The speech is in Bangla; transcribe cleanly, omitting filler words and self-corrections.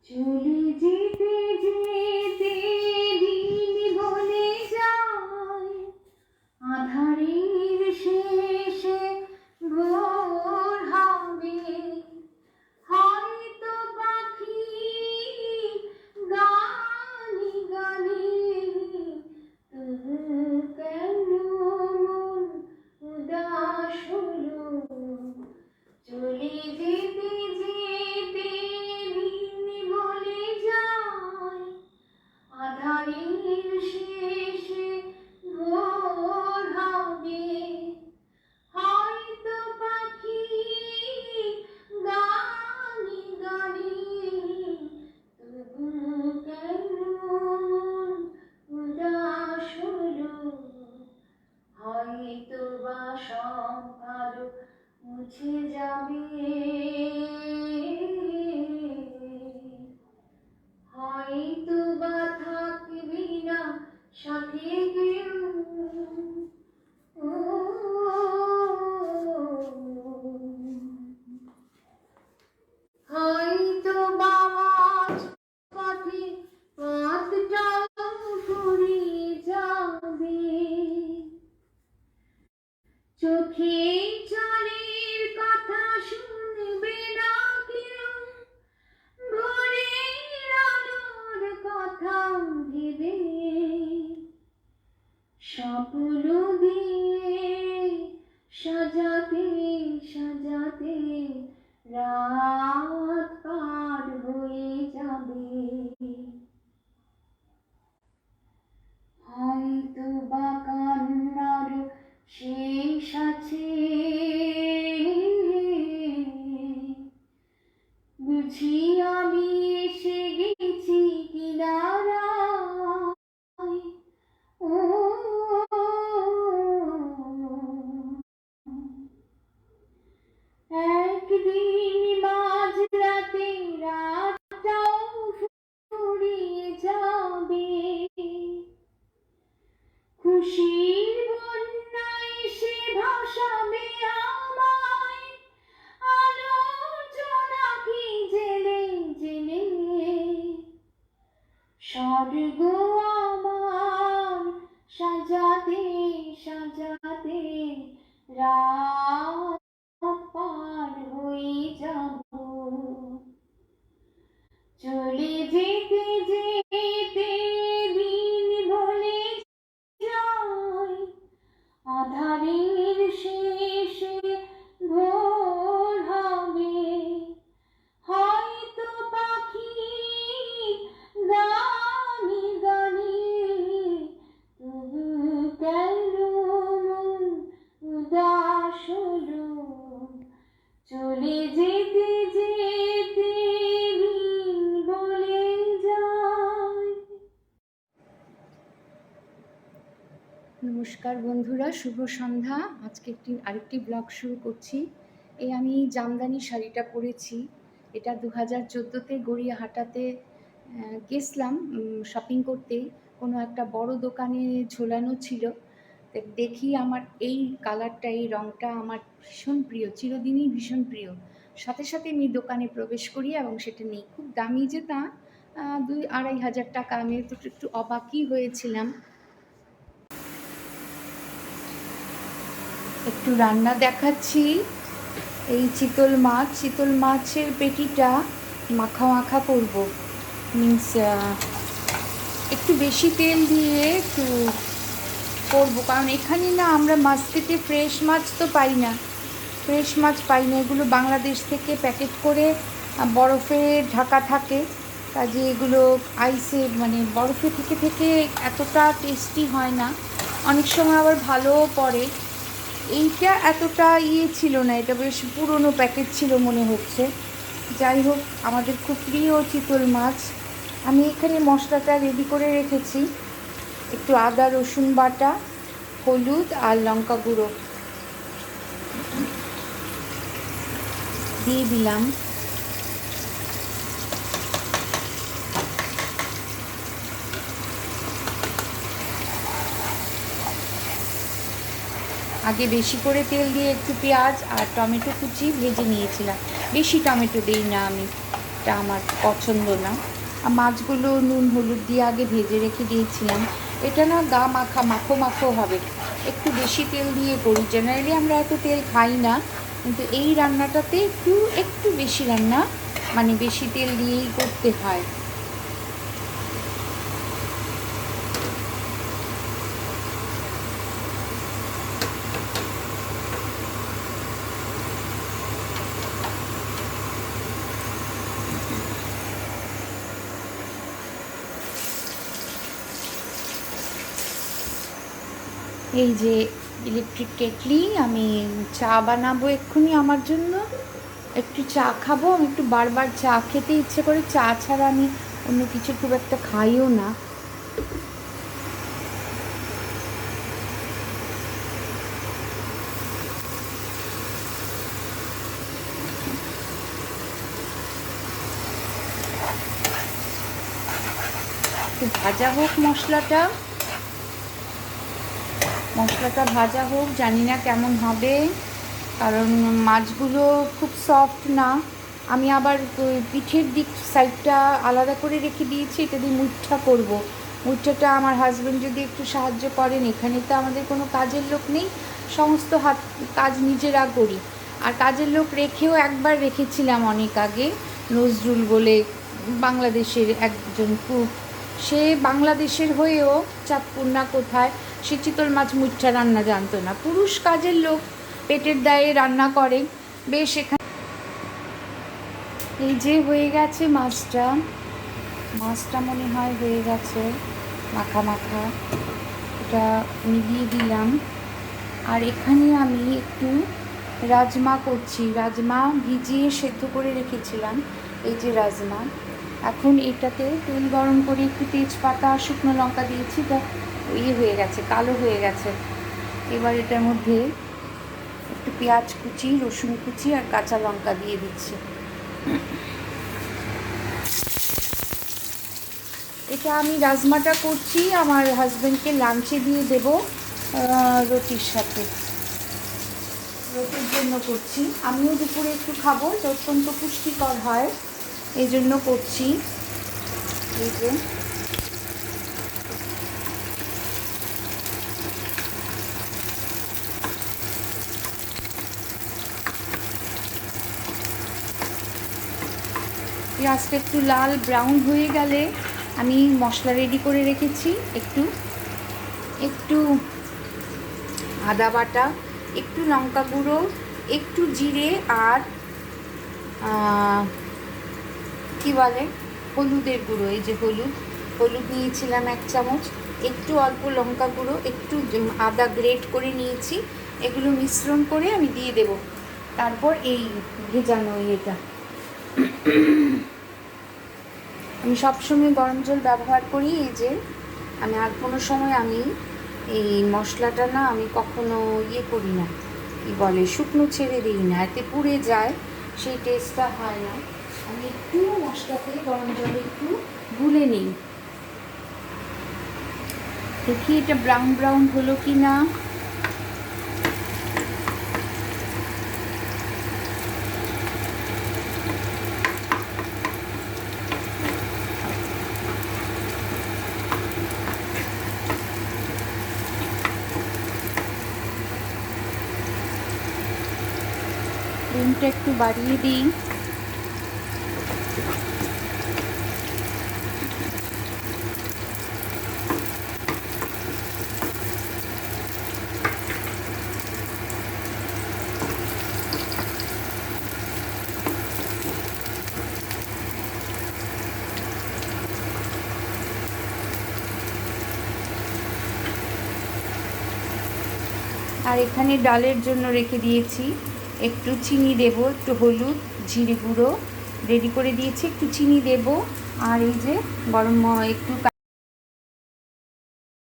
চলে যেতে যেতে দিন বলে যায়, আঁধারের শেষে ভোর হবে। হয়তো পাখি গানে গানে, তবু কেন মন উদাস হলো। চলে যেতে যেতে দিন বলে যায়, আঁধারের শেষে ভোর হবে। হয়তো পাখি গানে গানে, তবু কেন মন উদাস হলো। হয়তো বা সব ভালো মুছে যাবে, হয়তো বা থাকবি না সাথে কেউ। হয়তো বা মাঝ পথে পথটাও ফুরিয়ে যাবে। চোখে জলের কথা শুনবে না কেউ, ভোরের আলোর কথা ভেবে। স্বপ্ন দিয়ে সাজাতে সাজাতে রাত পার হয়ে যাবে। হয়তো বা কান্নার শেষ আছে, বুঝি আমি এসে গেছি কিনারায়। ও একদিন মাঝরাতে রাতটাও ফুরিয়ে যাবে। খুশির বন্যায় এসে ভাসাবে আমায়, আলোচনাকে জেলে জেলে। স্বর্গ আমার সাজাতে সাজাতে রাত পার হয়ে যাব। চলে যেতে যেতে দিন বলে যায়, আঁধারের শেষে ভোর হবে। হয়তো পাখি গানে গানে, তবু কেন মন উদাস হলো। চলে যেতে যেতে দিন বলে যায়। নমস্কার বন্ধুরা, শুভ সন্ধ্যা। আজকে আরেকটি ব্লগ শুরু করছি। আমি জামদানি শাড়িটা পরেছি। এটা 2014-তে গড়িয়াহাটাতে গেছিলাম শপিং করতেই, কোনো একটা বড় দোকানে ঝোলানো ছিল। দেখি আমার এই কালারটা, এই রঙটা আমার ভীষণ প্রিয়, চিরদিনই ভীষণ প্রিয়। সাথে সাথে আমি দোকানে প্রবেশ করি এবং সেটা নিই। খুব দামি যে তা, 2-2.5 হাজার টাকা। আমি তো একটু অবাকই হয়েছিলাম। একটু রান্না দেখাচ্ছি। এই চিতল মাছের পেটিটা মাখা মাখা করব। মিন্স একটু বেশি তেল দিয়ে একটু করবো, কারণ এখানে না আমরা মার্কেটে ফ্রেশ মাছ তো পাই না। এগুলো বাংলাদেশ থেকে প্যাকেট করে বরফে ঢাকা থাকে, কাজে এগুলো আইসে মানে বরফে থেকে থেকে এতটা টেস্টি হয় না। অনেক সময় আবার ভালোও পড়ে। এইটা এতটা ছিল না, এটা বেশ পুরনো প্যাকেট ছিল মনে হচ্ছে। যাই হোক, আমাদের খুব প্রিয় চিতল মাছ। আমি এখানে মশলাটা রেডি করে রেখেছি। একটু আদা রসুন বাটা, হলুদ আর লঙ্কা গুঁড়ো দিয়ে দিলাম। আগে বেশি করে তেল দিয়ে একটু পেঁয়াজ আর টমেটো কুচি ভেজে নিয়েছিলাম। বেশি টমেটো দিই না আমি, এটা আমার পছন্দ না। আর মাছগুলো নুন হলুদ দিয়ে আগে ভেজে রেখে দিয়েছিলাম। এটা না গা মাখা মাখো মাখো হবে, একটু বেশি তেল দিয়ে করি। জেনারেলি আমরা এত তেল খাই না, কিন্তু এই রান্নাটাতে একটু একটু বেশি রান্না, মানে বেশি তেল দিয়েই করতে হয়। এই যে ইলেকট্রিক কেটলি, আমি চা বানাবো এক্ষুনি আমার জন্য। একটু চা খাবো, আমি একটু বারবার চা খেতে ইচ্ছে করে। চা ছাড়া আমি অন্য কিছু খুব একটা খাইও না। একটু ভাজা হোক মশলাটা, মশলাটা ভাজা হোক, জানি না কেমন হবে, কারণ মাছগুলো খুব সফট না। আমি আবার পিঠের দিক সাইডটা আলাদা করে রেখে দিয়েছি, এটা দিয়ে মুঠটা করব। মুঠটা আমার হাজব্যান্ড যদি একটু সাহায্য করেন, এখানে তো আমাদের কোনো কাজের লোক নেই, সমস্ত হাত কাজ নিজেরা করি। আর কাজের লোক রেখেও একবার রেখেছিলাম অনেক আগে, নজরুল বলে বাংলাদেশের একজন কুক, সে বাংলাদেশের হয়েও চাঁদপুর না কোথায়, সে চিতল মাছ মুঠটা রান্না জানতো না। পুরুষ কাজের লোক পেটের দায়ে রান্না করে বেশ। এখানে এই যে হয়ে গেছে মাছটা, মাছটা মনে হয় হয়ে গেছে মাখা মাখা, এটা মিলিয়ে দিলাম। আর এখানে আমি একটু রাজমা করছি, রাজমা ভিজিয়ে সেদ্ধ করে রেখেছিলাম। এই যে রাজমা, এখন এটাতে তেল গরম করে একটু তেজপাতা শুকনো লঙ্কা দিয়েছি, তা ইয়ে হয়ে গেছে, কালো হয়ে গেছে। এবার এটার মধ্যে একটু পেঁয়াজ কুচি, রসুন কুচি আর কাঁচা লঙ্কা দিয়ে দিচ্ছি। এটা আমি রাজমাটা করছি আমার হাজব্যান্ডকে লাঞ্চে দিয়ে দেব, রুটির সাথে, রুটির জন্য করছি। আমিও দুপুরে একটু খাবো, অত্যন্ত পুষ্টিকর হয়, এই জন্য করছি। এই যে পেঁয়াজটা একটু লাল ব্রাউন হয়ে গেলে আমি মশলা রেডি করে রেখেছি, একটু একটু আদা বাটা, একটু লঙ্কা গুঁড়ো, একটু জিরে, আর কী বলে হলুদের গুঁড়ো, এই যে হলুদ, হলুদ নিয়েছিলাম 1 চামচ, একটু অল্প লঙ্কা গুঁড়ো, একটু আদা গ্রেট করে নিয়েছি। এগুলো মিশ্রণ করে আমি দিয়ে দেব। তারপর এই ভেজানো এটা, আমি সবসময় গরম জল ব্যবহার করি। এই যে আমি আর কোনো সময় আমি এই মশলাটা না আমি কখনো ইয়ে করি না, কী বলে শুকনো ছেড়ে দিই না, এতে পুড়ে যায়, সেই টেস্টটা হয় না। আমি একটু মশলাতে গরম জলে একটু গুলে নিই, দেখি এটা ব্রাউন ব্রাউন হলো কি না। ফ্লেমটা একটু বাড়িয়ে দিই। আর এখানে ডালের জন্য রেখে দিয়েছি, একটু চিনি দেব, একটু হলুদ জিরে গুঁড়ো রেডি করে দিয়েছি, একটু চিনি দেব, আর এই যে গরম একটু